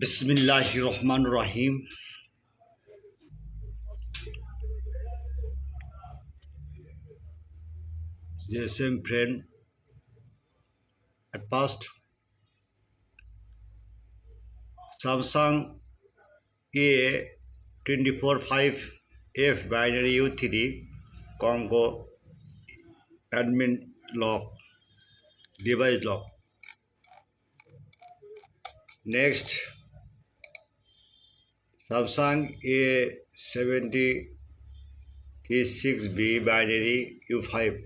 Bismillahirrahmanirrahim. The same friend at past Samsung A245F binary U3 Congo admin lock device lock. Next Samsung A76B binary U5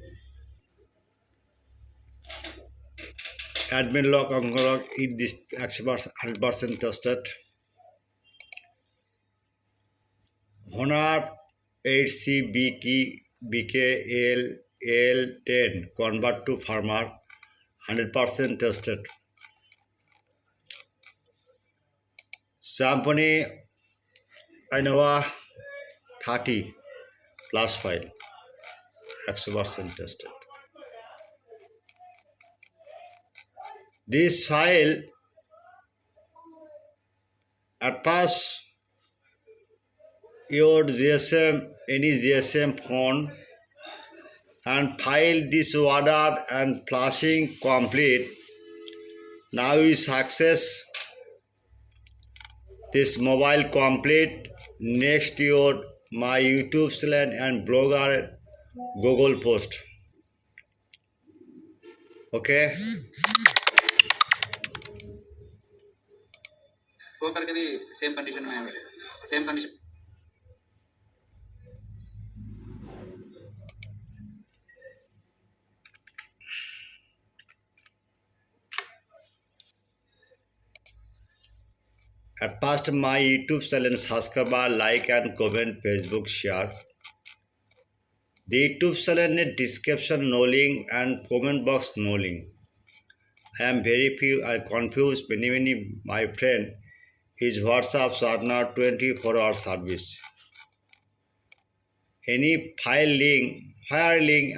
admin lock unlock in this 100% tested. Honor 8C BKL10 convert to Firmware 100% tested. Symphony innova 30 plus file 100% tested. This file at first your GSM any GSM phone and file this order and flashing complete. Now is success this mobile complete. Next your my YouTube channel and blogger Google post. Okay. वो करके भी same condition में है same condition At first my YouTube channel subscribe, like and comment, Facebook share. The YouTube channel description no link and comment box no link. I am very few I confused many my friend. His WhatsApps are not 24-hour service. Any file link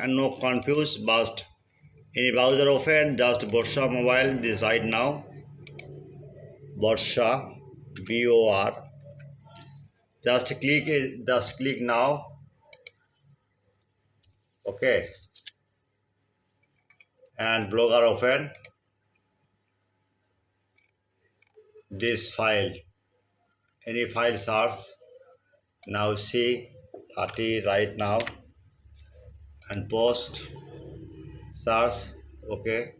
and no confused bust. Any browser open just Borsha mobile this right now. Borsha BOR. Just click now. Okay. And blogger open this file. Any file search. Now see 30 right now and post search. Okay.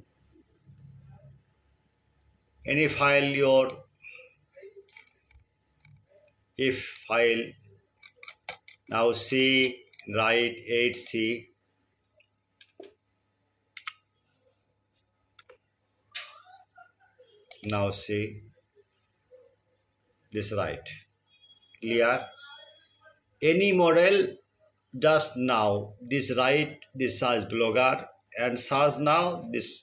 Any file your if file now see write 8C now see this right clear any model just now this right this size blogger and search now this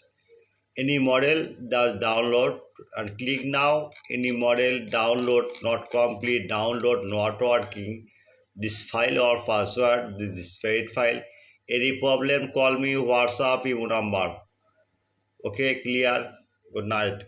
any model does download and click now any model download not complete download not working this file or password this is fade file any problem call me WhatsApp number. Okay, clear. Good night.